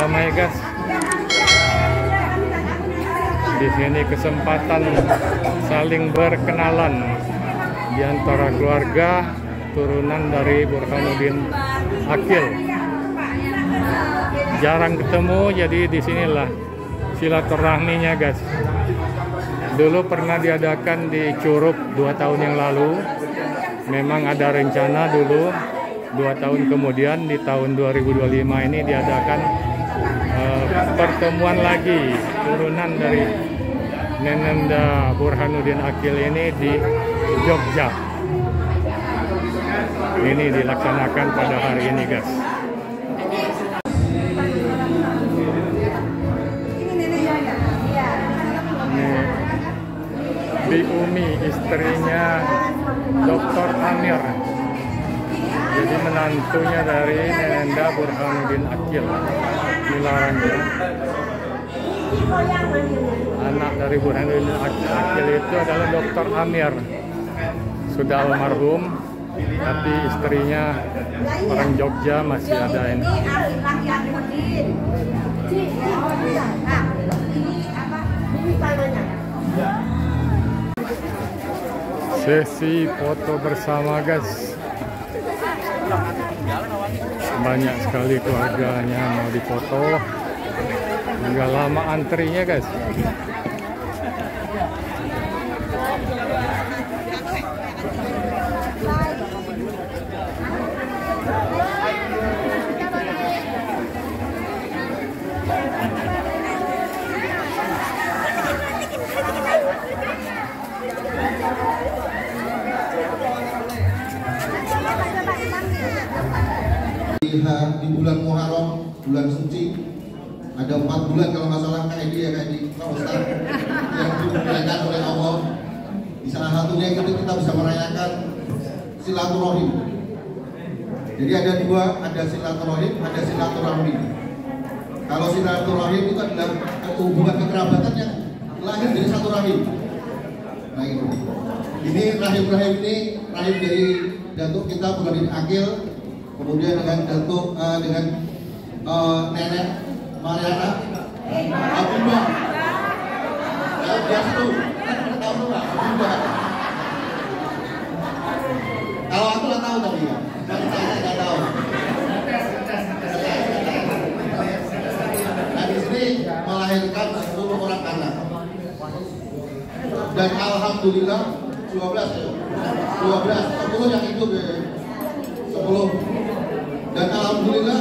ramai guys. Di sini kesempatan saling berkenalan di antara keluarga turunan dari Burhanuddin Aqil. Jarang ketemu, jadi disinilah silaturahminya guys. Dulu pernah diadakan di Curug 2 tahun yang lalu. Memang ada rencana dulu 2 tahun kemudian di tahun 2025 ini diadakan pertemuan lagi turunan dari Nenenda Burhanuddin Aqil ini di Jogja. Ini dilaksanakan pada hari ini guys. Bi Umi, istrinya Dr. Amir, jadi menantunya dari Nenenda Burhanuddin Aqil. Dilarangnya anak dari Burhanuddin Aqil itu adalah Dr. Amir, sudah almarhum, tapi istrinya orang Jogja masih ada ini. Sesi foto bersama guys. Banyak sekali keluarganya mau difoto. Hingga lama antrinya guys. Di bulan Muharram, bulan suci, ada 4 bulan kalau nggak salah kayak di Pak Ustaz yang dimuliakan oleh Allah. Di salah satunya itu kita bisa merayakan silaturahim. Jadi ada 2, ada silaturahim, ada silaturahmi. Kalau silaturahim itu adalah hubungan kekerabatan yang lahir dari satu rahim. Nah itu. Ini rahim-rahim ini rahim dari datuk kita Burhanuddin Aqil. Kemudian dengan datuk dengan nenek Mariana Abimba. Dia satu, tahu nggak? Abimba. Kalau aku nggak tahu tapi ya, saya nggak tahu. Nah di sini melahirkan 10 orang anak. Dan alhamdulillah 12 ya, 10 yang hidup ya, 10. Dan alhamdulillah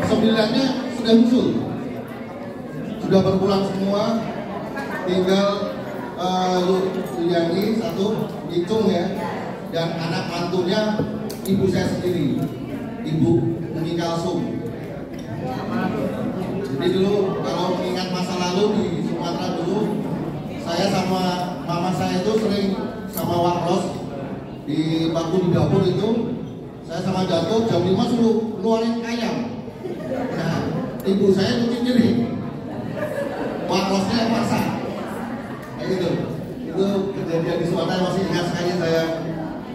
9-nya sudah muncul, sudah berpulang semua. Tinggal Yuliani 1, Icung ya, dan anak mantunya ibu saya sendiri, Ibu Umi Kalsum. Jadi dulu kalau mengingat masa lalu di Sumatera dulu, saya sama mama saya itu sering sama wakros di bangku di dapur itu. Saya sama Datuk jam 5 suruh keluarin ayam. Nah, ibu saya cuci piring, wakrosnya masak. Kayak gitu. Itu kejadian di Sumatera, masih ingat sekali saya.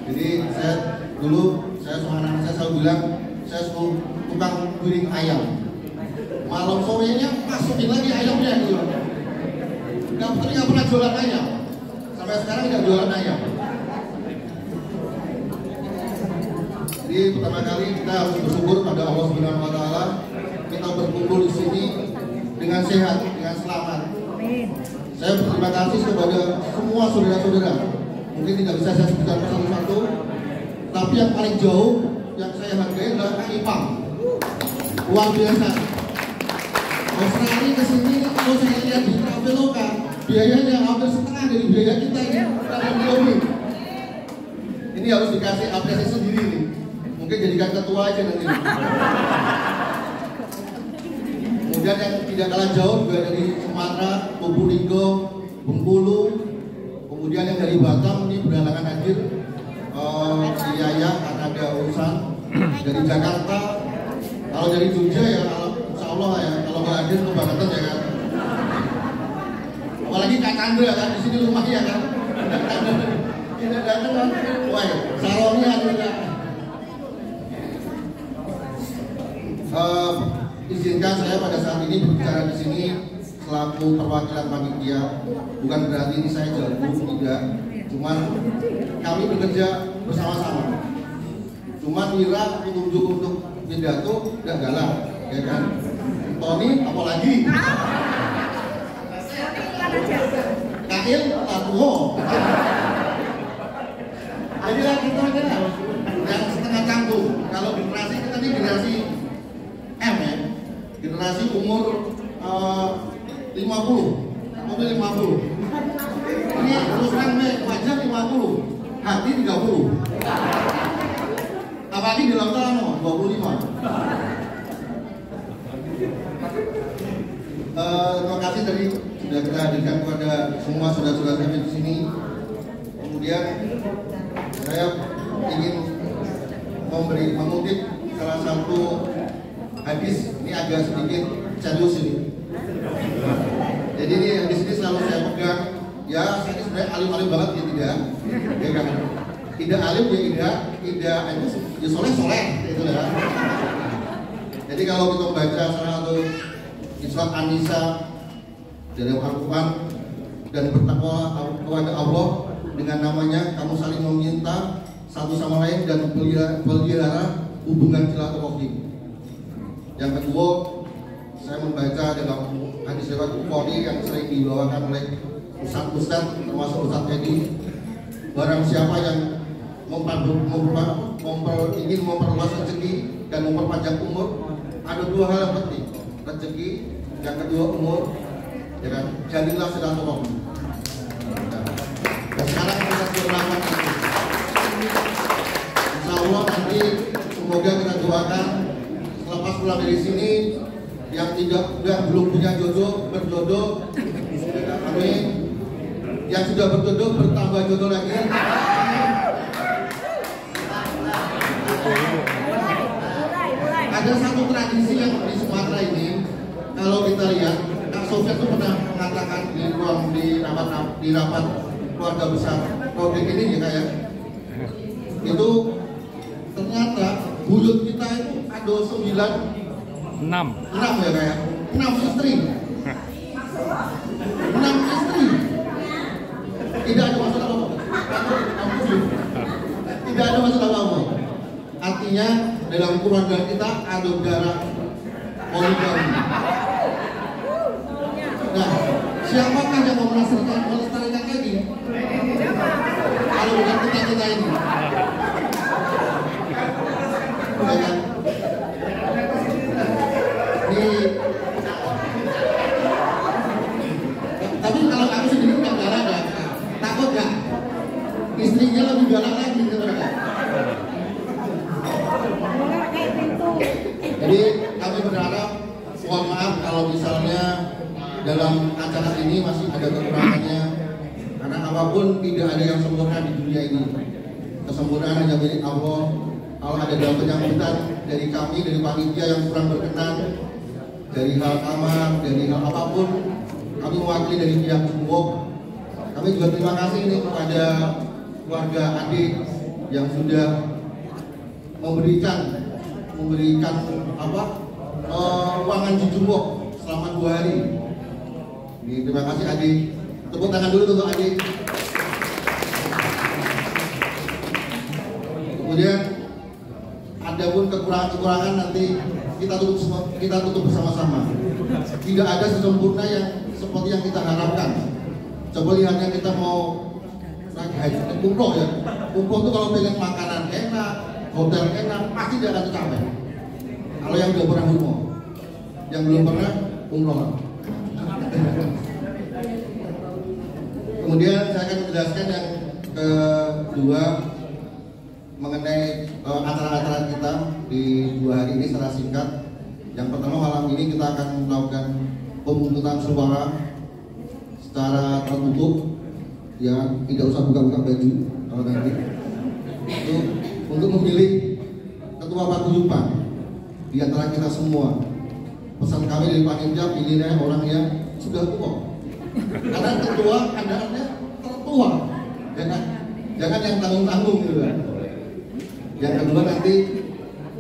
Jadi saya dulu sama anak saya selalu bilang saya suruh tukang piring ayam. Malam sorenya masukin lagi ayamnya gitu. Nggak pernah jualan ayam. Sampai sekarang nggak jualan ayam. Jadi pertama kali kita harus bersyukur pada Allah Subhanahu Wa Taala, kita berkumpul di sini dengan sehat, dengan selamat. Saya berterima kasih kepada semua saudara-saudara. Mungkin tidak bisa saya sebutkan satu-satu, tapi yang paling jauh yang saya hargai adalah Ipang. Luar biasa. Australia ke sini kalau saya lihat di Traveloka, biayanya hampir setengah dari biaya kita ini. Ini harus dikasih apresiasi sendiri nih. Mungkin jadikan ketua aja nanti. Kemudian yang tidak kalah jauh juga dari Sumatera, Probolinggo, Bengkulu. Kemudian yang dari Batam ini berhalangan hadir. Si Yaya karena ada urusan. Dari Jakarta. Kalau dari Jogja ya, insya Allah ya. Kalau nggak hadir kebangetan ya kan. Apalagi Kak Chandra kan di sini rumahnya kan. Tidak datang kan. Wah, salonnya ada. izinkan saya pada saat ini berbicara di sini selaku perwakilan panitia. Bukan berarti ini saya jago, tidak. Cuman kami bekerja bersama-sama. Cuman Mira menunjuk untuk pidato dan galak, ya kan? Tony apalagi? Kail Tatuo. Jadi lah kita yang setengah canggung. Kalau generasi kita ini generasi M ya, generasi umur 50, umur 50. Ini terus terang wajah 50, hati 30. Apalagi di lautan 25. Terima kasih tadi sudah kita hadirkan kepada semua saudara-saudara kami di sini. Kemudian saya ingin mengutip salah satu hadis. Ini agak sedikit serius ini. Jadi ini hadis ini selalu saya pegang. Ya, saya ini sebenarnya alim-alim banget ya tidak. Ya kan? Tidak alim ya tidak itu ya soleh itu ya. Jadi kalau kita baca salah satu surat An-Nisa dari Al-Quran dan bertakwa kepada Allah dengan namanya, kamu saling meminta satu sama lain dan pelihara hubungan silaturahim. Yang kedua, saya membaca dalam hadis riwayat Bukhari yang sering dibawakan oleh Ustaz termasuk Ustaz Edi, barang siapa yang ingin memperluas rezeki dan memperpanjang umur, ada dua hal yang penting, rezeki, yang kedua umur, ya kan? Jadilah silaturahmi. Dan sekarang kita berlakukan itu. Insya Allah nanti semoga kita doakan selepas pulang dari sini yang belum punya jodoh berjodoh, amin. Yang sudah berjodoh bertambah jodoh lagi. Ada satu tradisi yang di Sumatera ini, kalau kita lihat, Kak Sofia itu pernah mengatakan di rapat keluarga besar Kodik ini ya kayak itu ternyata buyut kita itu ada 6 ya kayak 6 istri. 6 istri. Tidak ada masalah apa-apa. Tidak ada masalah apa-apa. Artinya dalam keluarga kita ada darah poligami. Nah, siapakah yang mau melestarikan lagi? Kalau bukan kita ini. Ya kan? Tapi kalau aku sendiri nggak galak, takut nggak? Istrinya lebih galak lagi gitu kan? Jadi kami berharap, mohon maaf kalau misalnya dalam acara ini masih ada kekurangannya, karena apapun tidak ada yang sempurna di dunia ini. Kesempurnaan hanya milik Allah. Kalau ada dalam penyambutan dari kami, dari panitia yang kurang berkenan, dari hal kamar, dari hal apapun, kami mewakili dari pihak Jumbo. Kami juga terima kasih ini kepada keluarga adik yang sudah memberikan ruangan di Jumbo selama 2 hari. Terima kasih adik. Tepuk tangan dulu untuk adik. Kemudian ada pun kekurangan nanti kita tutup bersama-sama. Tidak ada sesempurna yang seperti yang kita harapkan. Coba lihatnya kita mau umroh ya. Umroh itu kalau pengen makanan enak, hotel enak, pasti dia akan tercapai. Kalau yang udah pernah umroh, yang belum pernah umroh. Kemudian saya akan menjelaskan yang kedua mengenai acara-acara kita di 2 hari ini secara singkat. Yang pertama, malam ini kita akan melakukan pemungutan suara secara tertutup, ya tidak usah buka-buka baju kalau nanti itu untuk memilih ketua paguyuban di antara kita semua. Pesan kami dari panitia, pilihnya orang yang sudah tua, karena ketua andalannya tertua, jangan yang tanggung-tanggung gitu kan. Yang kedua nanti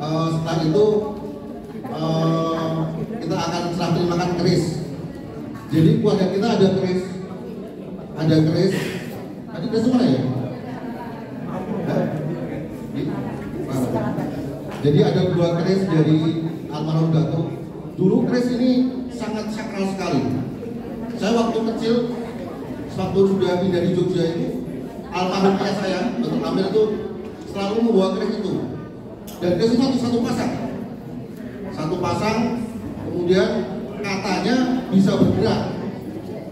setelah itu akan serah terimakan keris. Jadi keluarga kita ada keris, tadi keris mana ya? Jadi ada 2 keris dari almarhum Datuk. Dulu keris ini sangat sakral sekali. Saya waktu kecil, waktu sudah pindah di Jogja itu, almarhum ayah saya, Datuk Amir itu selalu membawa keris itu. Dan keris itu satu pasang, kemudian katanya bisa bergerak,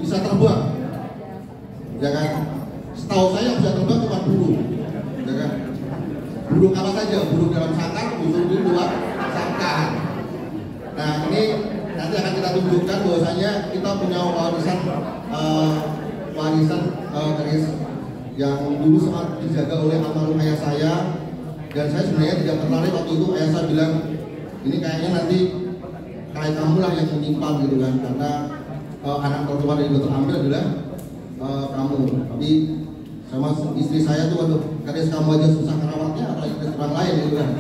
bisa terbang, ya kan? Setahu saya bisa terbang cuma burung, ya kan? Burung apa saja, burung dalam sangkar, burung di luar sangkar. Nah ini nanti akan kita tunjukkan bahwasanya kita punya warisan keris yang dulu sangat dijaga oleh almarhum ayah saya. Dan saya sebenarnya tidak tertarik waktu itu. Ayah saya bilang, ini kayaknya nanti kayak kamu lah yang menyimpan gitu kan, karena anak pertama dari Dr. Amir adalah kamu. Tapi sama istri saya tuh, waduh, keris kamu aja susah merawatnya, apalagi keris orang lain gitu kan.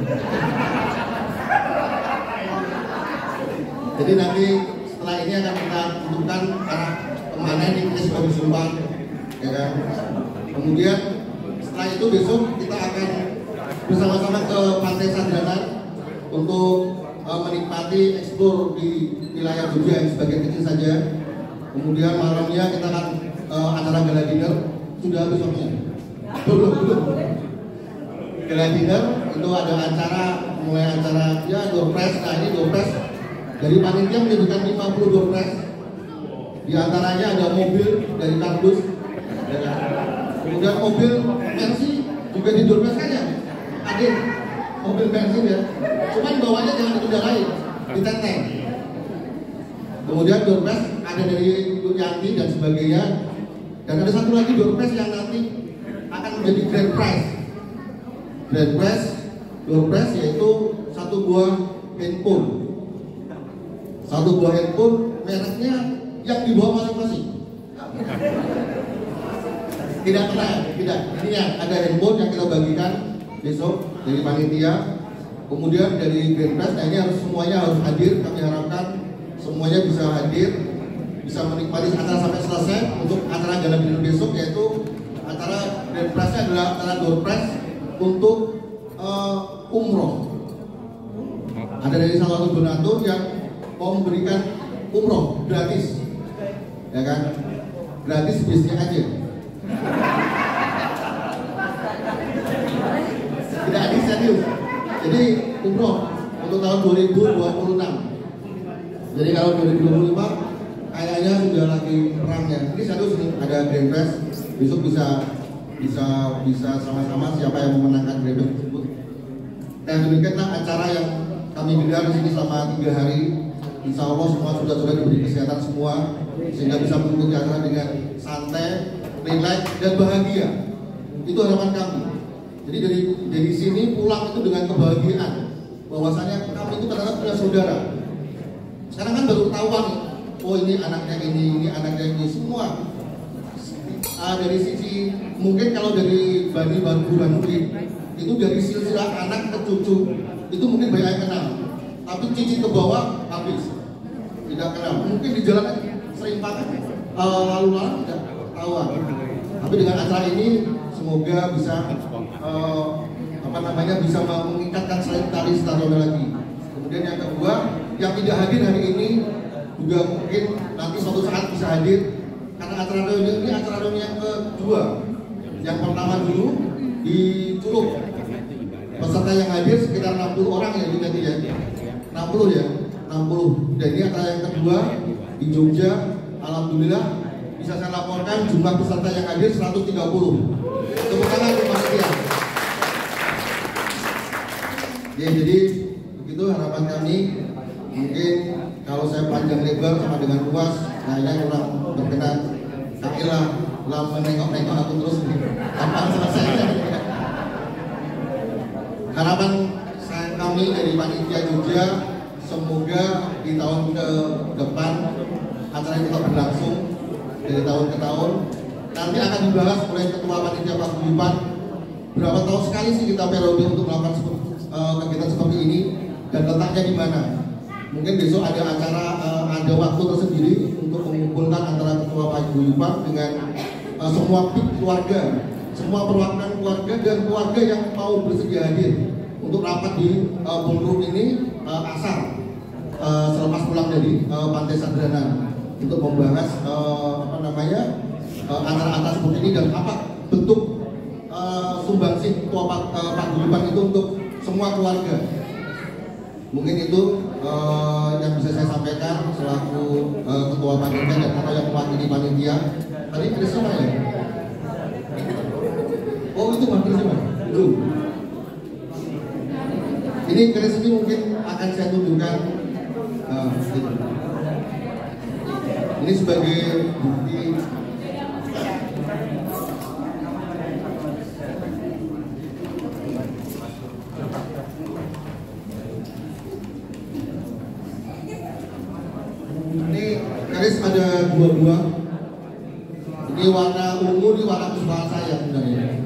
Jadi nanti setelah ini akan kita tentukan arah kemana ini keris baru disimpan, ya kan. Kemudian setelah itu besok kita akan bersama-sama ke Pantai Sandanan untuk menikmati eksplor di wilayah Jogja yang sebagian kecil saja. Kemudian malamnya kita akan acara gala dinner. Sudah habis waktunya? Belum. Gala dinner itu ada acara, mulai acara ya door prize. Nah ini door prize dari panitia menyebutkan 50 door prize. Di antaranya ada mobil dari kardus, ya. Kemudian mobil Mercy juga di door prize saja. Adin, mobil bensin ya, cuman bawahnya jangan dikendarai, ditenteng. Kemudian door prize ada dari Bu Yanti dan sebagainya. Dan ada satu lagi door prize yang nanti akan menjadi grand prize. Grand prize, door prize yaitu satu buah handphone. Satu buah handphone mereknya yang dibawa masing-masing. Tidak pernah, tidak. Ini ya, ada handphone yang kita bagikan besok dari panitia. Kemudian dari Grand Prize, nah ini harus semuanya harus hadir. Kami harapkan semuanya bisa hadir, bisa menikmati acara sampai selesai. Untuk acara gala dinner besok, yaitu acara Grand Prize adalah acara door prize untuk umroh. Ada dari salah satu donatur yang mau memberikan umroh gratis, ya kan? Gratis bisnya aja. Tidak adil serius. Jadi umroh untuk tahun 2026. Jadi kalau 2025 kayaknya sudah lagi perang ya. Ini serius nih, ada Grand Prize. Besok bisa sama-sama siapa yang memenangkan Grand Prize tersebut. Nah demikianlah acara yang kami gelar di sini selama 3 hari. Insya Allah semua sudah diberi kesehatan semua, sehingga bisa mengikuti acara dengan santai, relax dan bahagia. Itu harapan kami. Jadi dari sini pulang itu dengan kebahagiaan, bahwasanya kami itu ternyata punya saudara. Sekarang kan baru ketahuan, oh ini anaknya ini anaknya ini, semua. Dari sisi mungkin kalau dari Bani Baru itu dari silsilah anak ke cucu itu mungkin banyak yang kenal, tapi cici ke bawah habis tidak kenal. Mungkin di jalan sering pakai lalu-lalu tidak ketahuan. Tapi dengan acara ini semoga bisa bisa mengikatkan tali silaturahmi lagi. Kemudian yang kedua, yang tidak hadir hari ini juga mungkin nanti suatu saat bisa hadir, karena acara reuni ini acara reuni yang kedua. Yang pertama dulu di Curug, peserta yang hadir sekitar 60 orang ya, jadi ya 60 ya 60. Dan ini acara yang kedua di Jogja. Alhamdulillah bisa saya laporkan jumlah peserta yang hadir 130. Tepuk tangan untuk panitia. Ya, jadi begitu harapan kami. Mungkin kalau saya panjang lebar sama dengan luas, kayaknya kurang berkenan. Takilah menengok-nengok aku terus kapan selesainya. Harapan kami dari panitia Jogja, semoga di tahun ke depan acara ini tetap berlangsung dari tahun ke tahun. Nanti akan dibahas oleh Ketua Panitia Pak Guyupan, berapa tahun sekali sih kita periode untuk melakukan kegiatan seperti ini dan letaknya di mana. mungkin besok ada acara, ada waktu tersendiri untuk mengumpulkan antara ketua paguyuban dengan semua keluarga, semua perwakilan keluarga dan keluarga yang mau bersedia hadir untuk rapat di ballroom ini asar selepas pulang dari Pantai Sadranan untuk membahas acara-acara seperti ini dan apa bentuk sumbangsih ketua paguyuban itu untuk semua keluarga. Mungkin itu yang bisa saya sampaikan selaku ketua panitia dan atau yang mewakili panitia. Tadi Krisma ya? Oh itu Mbak Krisma? Itu. Ini Kris ini mungkin akan saya tunjukkan. Gitu. Ini sebagai bukti. Ini keris ada dua buah. Ini warna ungu, ini warna kesukaan saya sebenarnya.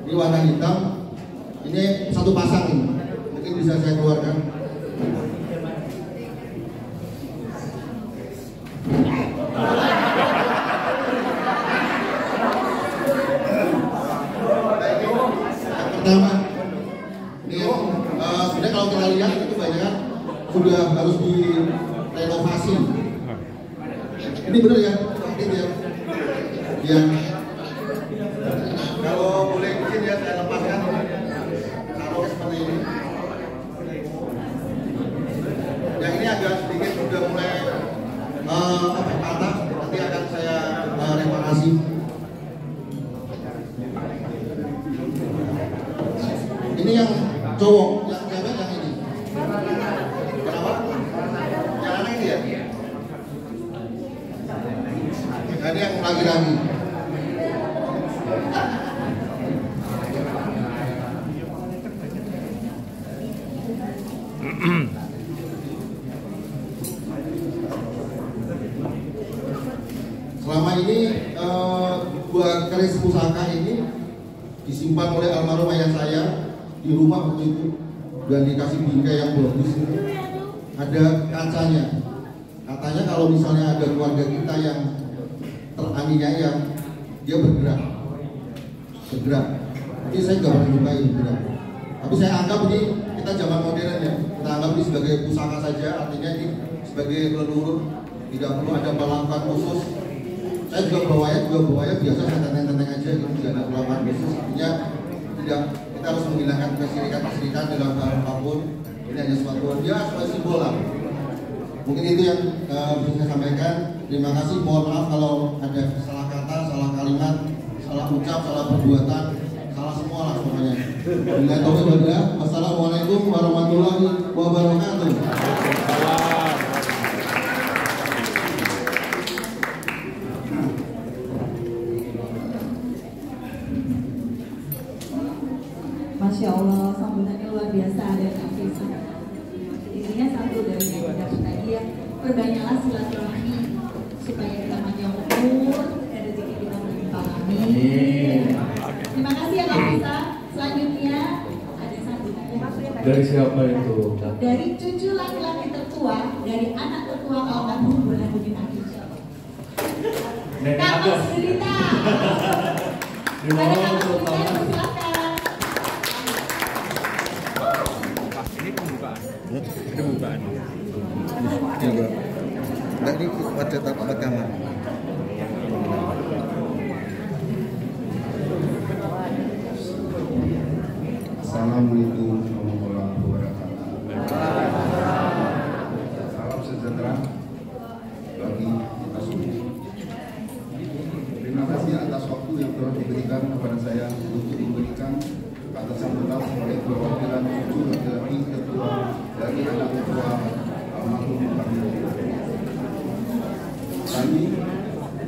Ini warna hitam. Ini satu pasang ini. Mungkin bisa saya keluarkan. Yang pertama, ini sebenarnya kalau kita lihat itu banyak sudah harus direnovasi. Ini benar ya, ini ya. Ya. Kalau boleh izin ya saya lepaskan taruh seperti ini. Yang ini agak sedikit sudah mulai patah, nanti akan saya reparasi. Ini yang cowok, yang cewek yang ini. Kenapa? Yang aneh ini ya? Nah, ini yang laki-laki. Selama ini buah keris pusaka ini disimpan oleh almarhum ayah saya di rumah waktu itu dan dikasih bingkai yang bagus itu. Ada kacanya. Katanya kalau misalnya ada keluarga kita yang teraniaya, dia bergerak. Jadi saya nggak pernah menyukai bergerak. Tapi saya anggap ini kita zaman modern ya. Kita anggap ini sebagai pusaka saja. Artinya ini sebagai leluhur. Tidak perlu ada perlakuan khusus. Saya juga bawanya biasa saya tenteng-tenteng aja gitu, tidak ada perlakuan khusus. Artinya tidak, kita harus menghilangkan kesirikan dalam hal apapun. Ini hanya suatu simbol lah. Mungkin itu yang bisa saya sampaikan. Terima kasih. Mohon maaf kalau ada salah kata, salah kalimat, salah ucap, salah perbuatan, salah semua lah pokoknya. Bila taufiq wal Wassalamualaikum warahmatullahi wabarakatuh. Masya Allah, sambutannya luar biasa dari Afisa. Intinya satu dari yang dapat tadi ya, perbanyaklah silaturahmi supaya kita panjang umur dan rezeki kita berlimpah. Amin. Terima kasih ya Afisa. Selanjutnya ada sambutannya. Dari siapa itu? Dari cucu laki-laki tertua dari anak tertua almarhum Burhanuddin Akil. Kakak Sudita. Ada kakak Sudita, silakan. Ini pembukaan. Tadi pada tapak rekaman. Assalamualaikum warahmatullahi wabarakatuh. Salam sejahtera bagi kita semua. Terima kasih atas waktu yang telah diberikan kepada saya untuk memberikan atas sambutan sebagai perwakilan cucu laki-laki ketua dari anak ketua almarhum kami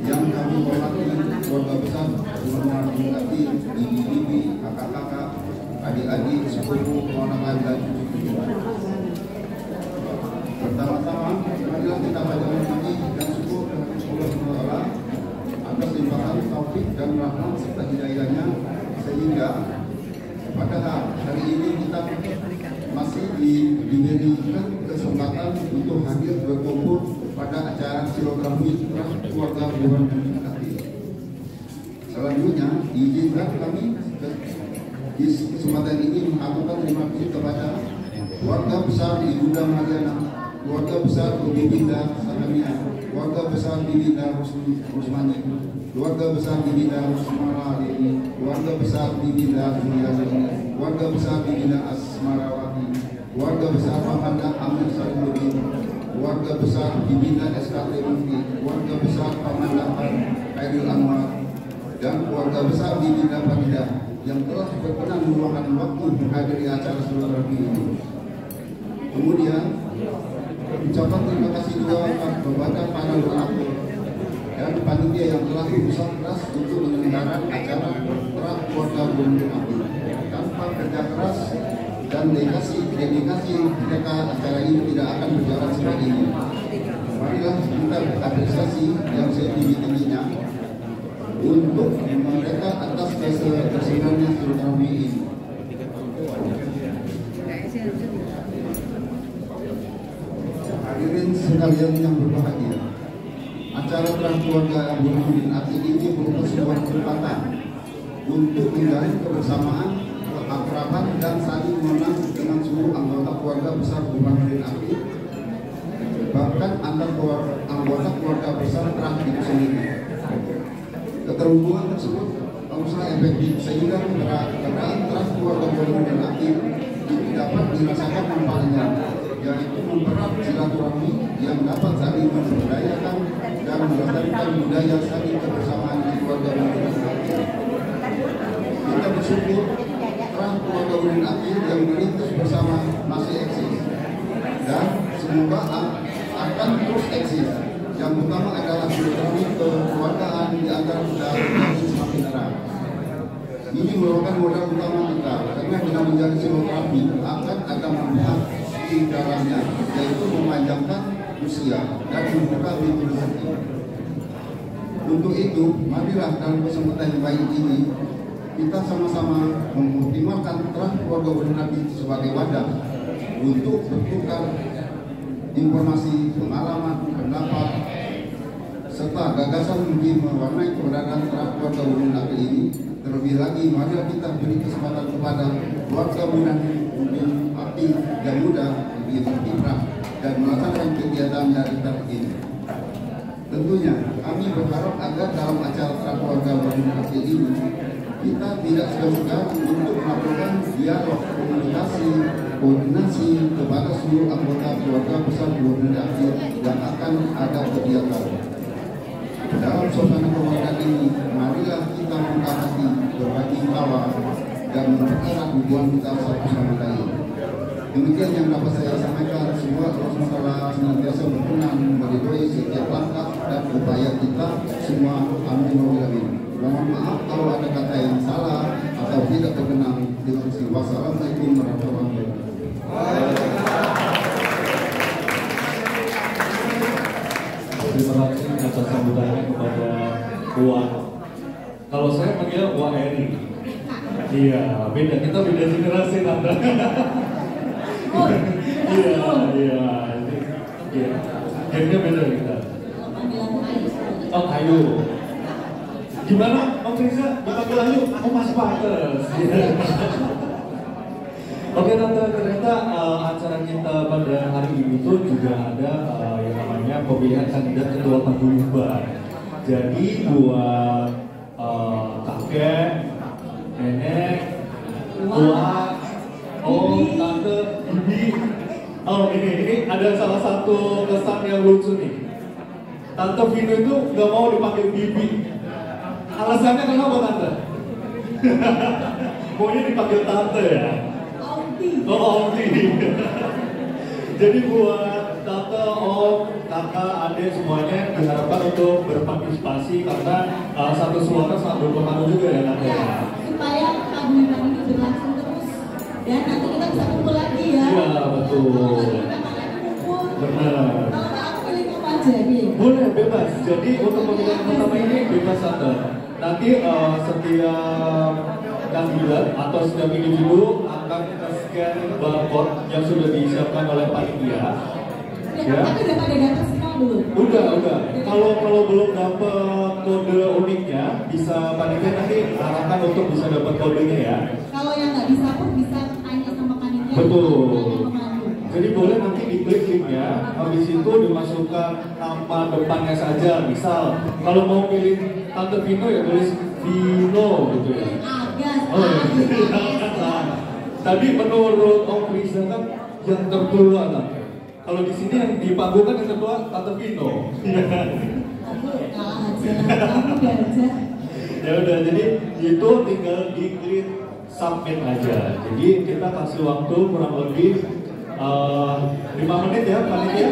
yang kami hormati keluarga besar semua diminati ibu-ibu, kakak-kakak, adik-adik, sepupu, ponakan dan cucu-cucu. Pertama-tama, marilah kita panjatkan puji dan syukur kepada Allah atas limpahan taufik dan rahmat serta hidayahnya sehingga pada hari ini kita masih diberikan kesempatan untuk hadir berkumpul pada acara silaturahmi keluarga Dewan Aktif. Selanjutnya, diizinkan kami di kesempatan ini mengaturkan terima kasih kepada keluarga besar Ibunda Mariana, keluarga besar Bibinda Sakamia, keluarga besar Bibinda Rusmani, keluarga besar Bibinda Rusmala Lili, keluarga besar Bibinda Juliani, keluarga besar Bibinda Asmarawati, keluarga besar Pamanda Amir Salimudin, keluarga besar Bibinda SKT Mufti, keluarga besar Pamanda Khairil Anwar, dan keluarga besar Bibinda Farida yang telah berkenan meluangkan waktu menghadiri acara silaturahmi ini. Kemudian ucapan terima kasih juga kepada para donatur dan panitia yang telah berusaha keras untuk menyelenggarakan acara terah keluarga Bumbu Aktif. Tanpa kerja keras dan dedikasi mereka, acara ini tidak akan berjalan seperti ini. Marilah kita berapresiasi yang setinggi-tingginya untuk mereka atas keseruannya silaturahmi ini. Hadirin sekalian yang berbahagia, acara terah keluarga Burhanuddin Aktif ini merupakan sebuah kesempatan untuk menjalin kebersamaan, keakraban dan saling mengenal dengan seluruh anggota keluarga besar Burhanuddin Aktif, bahkan antar anggota keluarga besar terah itu sendiri. Keterhubungan tersebut haruslah efektif sehingga keberadaan terah keluarga Burhanuddin Aktif itu dapat dirasakan manfaatnya, yaitu mempererat silaturahmi yang dapat saling memberdayakan dan melestarikan budaya saling kebersamaan di keluarga Burhanuddin Aktif. Kita bersyukur terah keluarga Burhanuddin Aktif yang merintis bersama masih eksis dan semoga akan terus eksis. Yang utama adalah silaturahmi kekeluargaan di antara kita yang semakin erat. Ini merupakan modal utama kita karena dengan menjadi silaturahmi akan ada manfaat di dalamnya, yaitu memanjangkan usia dan membuka pintu rezeki. Untuk itu, marilah dalam kesempatan yang baik ini kita sama-sama mengoptimalkan terah keluarga Burhanuddin Aktif sebagai wadah untuk bertukar informasi, pengalaman, pendapat, serta gagasan mungkin mewarnai keberadaan terah keluarga Burhanuddin Aktif ini. Terlebih lagi, mari kita beri kesempatan kepada keluarga Burhanuddin Aktif yang muda lebih berkiprah dan melaksanakan kegiatan dari tahun ini. Tentunya, kami berharap agar dalam acara terah keluarga Burhanuddin Aktif ini kita tidak segan-segan untuk melakukan dialog, koordinasi kepada seluruh anggota keluarga besar Burhanuddin Aktif yang akan ada kegiatan. Dalam suasana keluarga ini, marilah kita membuka hati, berbagi tawa, dan mempererat hubungan kita satu sama lain. Demikian yang dapat saya sampaikan. Semoga Allah SWT senantiasa berkenan meridhoi setiap langkah dan upaya kita semua. Amin wa amin. Mohon maaf kalau ada kata yang salah atau tidak berkenan. Terima kasih. Wassalamualaikum warahmatullahi wabarakatuh. Terima kasih atas sambutannya kepada Wak. Kalau saya panggil Wak Eri. Iya, beda, kita beda generasi Nanda. Iya. Gennya beda kita. Oh, Ayu. Gimana, Om Riza? Dipanggil Ayu? Aku masih pantes. Oke Tante, ternyata acara kita pada hari ini tuh juga ada yang namanya pemilihan kandidat ketua paguyuban. Jadi buat kakek, nenek, tua, om, tante, bibi. Oh ini ada salah satu kesan yang lucu nih. Tante Vino itu nggak mau dipanggil bibi. Alasannya kenapa Tante? Maunya dipanggil tante ya? Oh, jadi buat tante, om, kakak, adik semuanya diharapkan untuk berpartisipasi karena satu suara sangat berpengaruh juga ya Tante. Ya, supaya paguyuban ini berlangsung terus dan nanti kita bisa kumpul lagi ya. Iya betul. Benar. Kalau aku pilih apa aja nih? Boleh bebas. Jadi untuk pemilihan pertama ini bebas Tante. Nanti setiap kandidat atau setiap individu akan scan barcode yang sudah disiapkan oleh panitia. Ya. Tapi udah pada dapat semua belum? Udah. Kalau belum dapat kode uniknya, bisa panitia nanti arahkan untuk bisa dapat kodenya ya. Kalau yang nggak bisa pun bisa tanya sama panitia. Betul. Tanya ke pemandu. Jadi boleh nanti diklik linknya, habis itu dimasukkan nama depannya saja. Misal kalau mau pilih Tante Vino ya tulis Vino gitu ya. Agas. Oh iya. Tadi menurut Om Riza kan yang tertua Tante. Kalau di sini yang di panggung kan yang tertua Tante Vino. Aku kalah aja. Kamu gajah. Ya udah, jadi itu tinggal diklik submit aja. Jadi kita kasih waktu kurang lebih 5 menit ya panitia.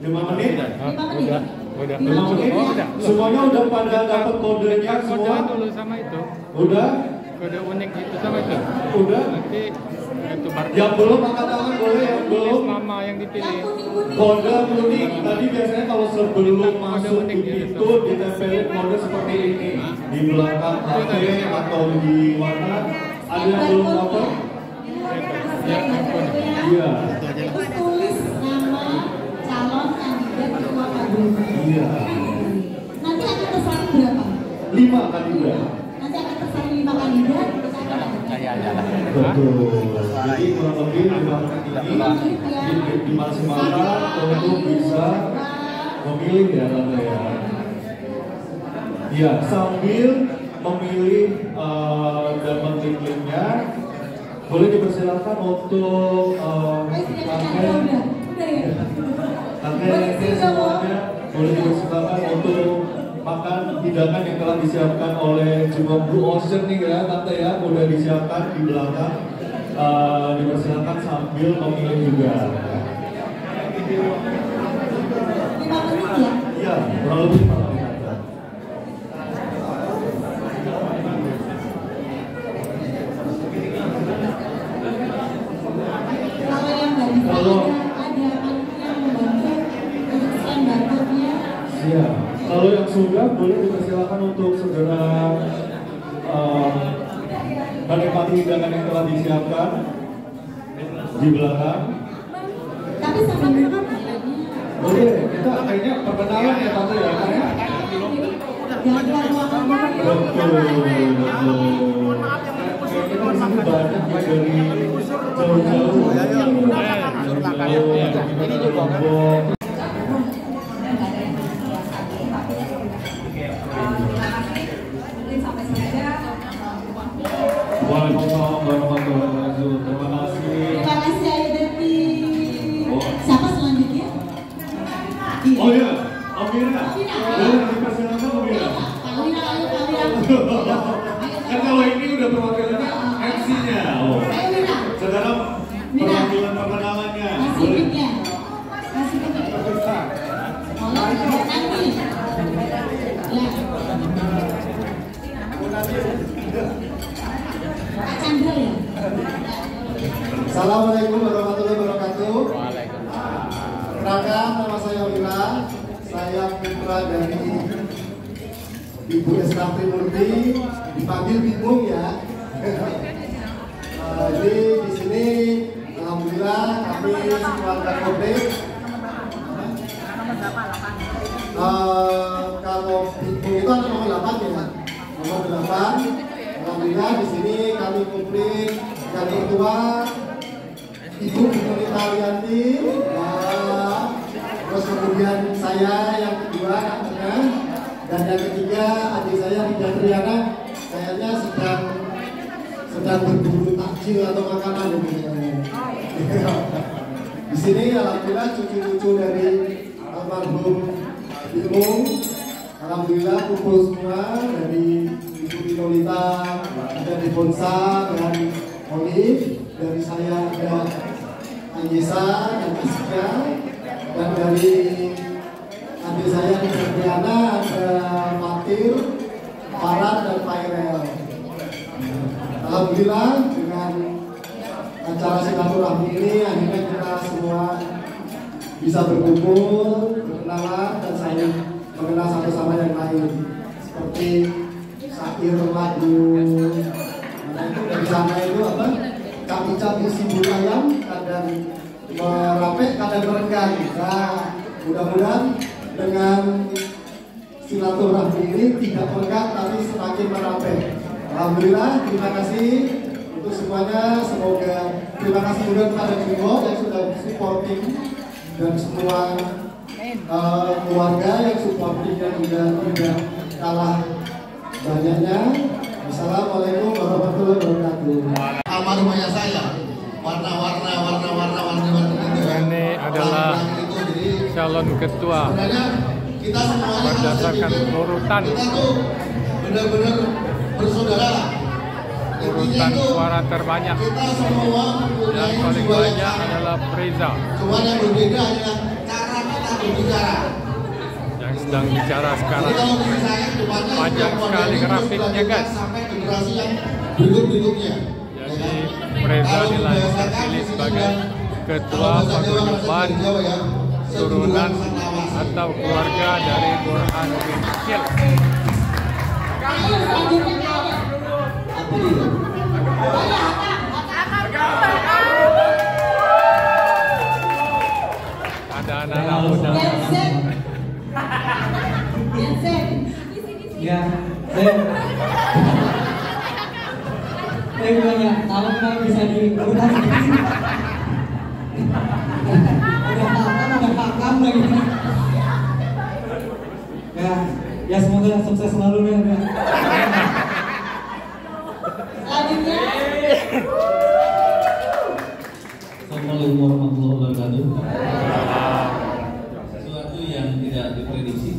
5 menit. Udah. 5 menit. Udah. Semuanya udah pada dapat kodenya semua. Kode dulu sama itu. Udah. Kode unik itu sama itu. Udah. Nanti itu barcode. Yang belum angkat tangan boleh, yang belum. Nama yang dipilih. Kode unik. Tadi biasanya kalau sebelum masuk di pintu ditempelin kode seperti ini di belakang HP atau di mana. Ada yang belum dapat? Ya, ampun. Iya. Terus tulis nama calon kandidat ketua paguyuban. Iya. Nanti akan tersaring berapa? 5 kandidat. Nanti akan tersaring 5 kandidat. Betul. Jadi kurang lebih 5 menit ini dimaksimalkan untuk bisa memilih ya Tante ya. Iya, sambil memilih dan mengklik-kliknya, boleh dipersilakan untuk Tante semuanya boleh dipersilakan untuk makan hidangan yang telah disiapkan oleh Jumbo Blue Ocean nih ya Tante ya, udah disiapkan di belakang. Dipersilakan sambil memilih juga. 5 menit ya? Iya, kurang lebih 5 menit. Kalau yang nggak bisa ada panitia yang membantu untuk scan barcode-nya. Iya. Kalau yang sudah boleh dipersilakan untuk segera menikmati hidangan yang telah disiapkan di belakang. Tapi sambil minum kayaknya. Boleh, kita kayaknya perkenalan ya Tante ya. Jangan keluar ruangan. Betul. Kita di sini banyak ya dari jauh-jauh. Ini juga kan. Waalaikumsalam warahmatullahi wabarakatuh. Terima kasih. Terima kasih Ayu Deti. Siapa selanjutnya? Oh iya, Amira. Boleh dipersilakan Amira. Kan kalau ini udah perwakilannya MC-nya. Oh. Sekarang perwakilan perkenalannya. Masih mic-nya. Masih mic-nya. Nanti. Ya. Pak Chandra ya? Assalamualaikum warahmatullahi wabarakatuh. Perkenalkan, nama saya Wila. Saya putra dari Ibu Esta Trimurti, dipanggil bingung ya. Jadi di sini alhamdulillah kami keluarga Kobe. Kalau bingung itu ada nomor 8 ya. Nomor 8. Alhamdulillah di sini kami komplit yang ketua Ibu Fitri Talianti, terus kemudian saya yang kedua namanya, dan yang ketiga adik saya Rida Triana. Kayaknya sedang berburu takjil atau makanan gitu. Di sini alhamdulillah cucu-cucu dari almarhum Ilmu, alhamdulillah kumpul semua dari Ibu Pinolita, dari Bonsa, dan Olive, dari saya ada Anissa dan Aska, dan dari adik saya di Adriana ada Fatir, Farad dan Fairel. Alhamdulillah dengan acara silaturahmi ini akhirnya kita semua bisa berkumpul, berkenalan dan saling mengenal satu sama yang lain. Seperti syair lagu, nah itu dari sana itu apa? Capi-capi si bulayam kadang merapekkan dan merenggang. Nah, mudah-mudahan dengan silaturahmi ini tidak merenggang tapi semakin merapek. Alhamdulillah, terima kasih untuk semuanya. Semoga terima kasih juga kepada Bimo yang sudah supporting dan semua keluarga yang supportingnya juga tidak kalah banyaknya. Assalamualaikum warahmatullahi wabarakatuh. Almarhum ayah saya, warna-warni itu. Ini adalah calon ketua Sebenarnya kita semuanya berdasarkan urutan kita tuh benar-benar bersaudara lah. urutan suara terbanyak. Kita semua Yang mempunyai paling jiwa yang banyak sama. adalah Reza Cuma yang berbeda hanya cara kita berbicara. yang sedang bicara sekarang. Jadi kalau disayang depannya Panjang setiap sekali model itu grafiknya, sudah guys. sampai generasi yang berikutnya. Jadi Reza nilai terpilih sebagai ketua paguyuban turunan atau keluarga dari Burhan bin Akil. Ada anak-anak muda. Ya, saya bilangnya kalau nggak bisa diurutan udah hakam lagi. Ya semoga sukses selalu ya. Selanjutnya Assalamualaikum warahmatullahi wabarakatuh. Sesuatu yang tidak diprediksi.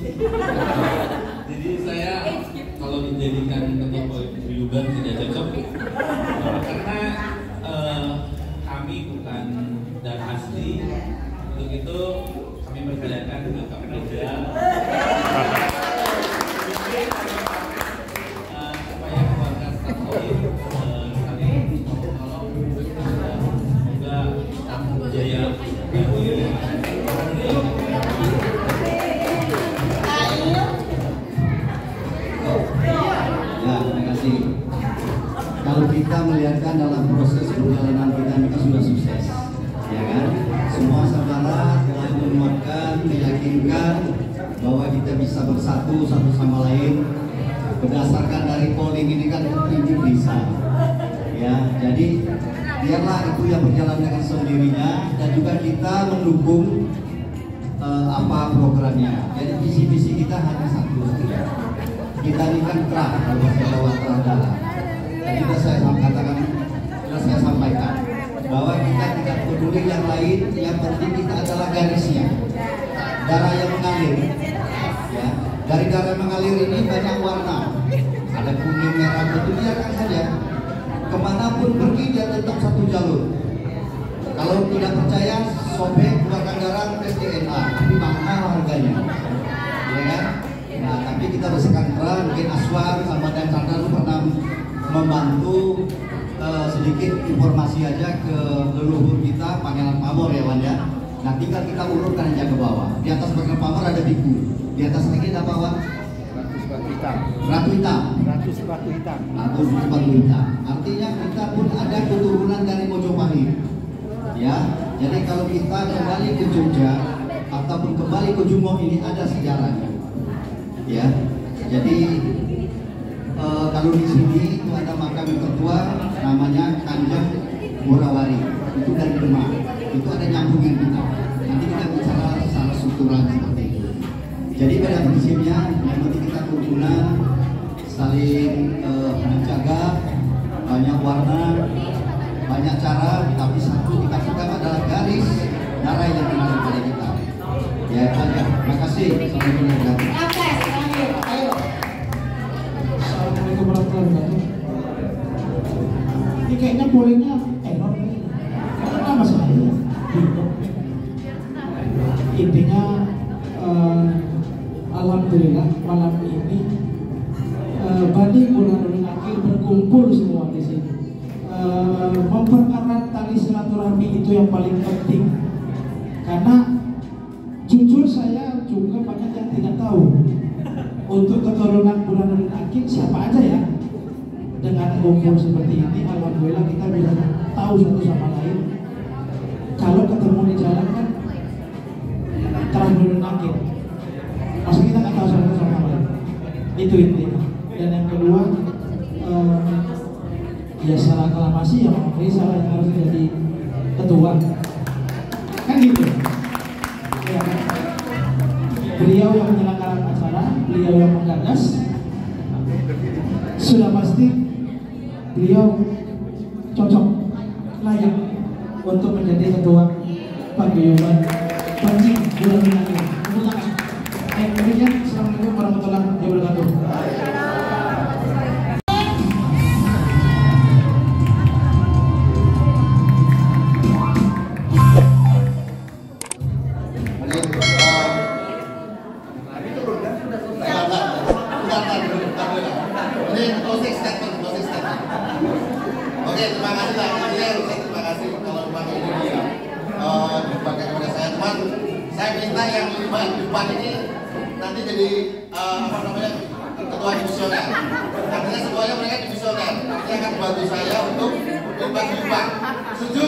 Jadi saya kalau dijadikan ketua paguyuban tidak cocok karena kami bukan dan asli. Untuk itu kami percayakan ke Kapolda supaya keluarga staf Olim kami tolong semoga tamu jaya Ya, terima kasih. Kalau kita melihatkan dalam proses perjalanan kita sudah sukses, ya kan? Semua saudara telah menguatkan, meyakinkan bahwa kita bisa bersatu satu sama lain. Berdasarkan dari polling ini kan itu bisa, ya. Jadi biarlah itu yang berjalan dengan sendirinya dan juga kita mendukung apa programnya. Jadi visi-visi kita hanya satu saja. Kita ini kan terang, kalau bahasa Jawa terang. Dan juga saya katakan, saya sampaikan bahwa kita tidak peduli yang lain, yang penting kita adalah garisnya, darah yang mengalir. Ya, dari darah yang mengalir ini banyak warna, ada kuning, merah, putih, biarkan saja. Kemanapun pergi dia tetap satu jalur. Kalau tidak percaya, sobek keluarkan darah tes DNA, tapi mahal harganya, ya kan? Nah, tapi kita bersihkan terang, mungkin Aswar sama dan Chandra itu pernah membantu sedikit informasi aja ke leluhur kita, Pangeran Pamor ya Wan ya. Nah, tinggal kita urutkan aja ke bawah. Di atas Pangeran Pamor ada biku, di atas lagi ada apa Wan? Ratu hitam. Ratu hitam. Ratu sepatu hitam. Artinya kita pun ada keturunan dari Mojopahit. Ya, jadi kalau kita kembali ke Jogja ataupun kembali ke Jumo ini ada sejarahnya. Ya, jadi kalau di sini itu ada makam tertua namanya Kanjeng Murawari, itu dari Demak, itu ada nyambungin kita. Nanti kita bicara secara struktural seperti itu. Jadi pada prinsipnya yang penting kita kerukunan, saling menjaga, banyak warna, banyak cara, tapi satu kita pegang adalah garis darah yang mengalir pada kita. Ya, terima kasih. Assalamualaikum warahmatullahi wabarakatuh. Assalamualaikum warahmatullahi wabarakatuh. Ini kayaknya bolehnya error nih. Karena masalahnya intinya alhamdulillah malam ini Bani Burhanuddin Akil berkumpul semua di sini. Mempererat tali silaturahmi itu yang paling penting. Karena jujur saya juga banyak yang tidak tahu untuk keturunan Burhanuddin Akil siapa aja ya. Dengan kumpul seperti ini, alhamdulillah kita bisa tahu satu sama lain. Kalau ketemu di di jalan kan terang dulu nakit. Masa kita nggak tahu satu sama lain. Itu intinya. Dan yang kedua, ya secara aklamasi ya Bang Rizal yang harus jadi ketua. Kan gitu. Ya. Beliau yang menyelenggarakan acara, beliau yang menggagas. Sudah pasti beliau cocok, layak untuk menjadi ketua paguyuban Panji Bulan Minangkabau. Demikian, assalamualaikum warahmatullahi wabarakatuh. Ini closing statement. Oke, terima kasih lah. Terima kasih kalau Bang ini dipakai kepada saya. Cuman saya minta yang 5 depan ini nanti jadi ketua divisioner. Artinya semuanya mereka divisioner. Nanti akan membantu saya untuk berlibat. Setuju?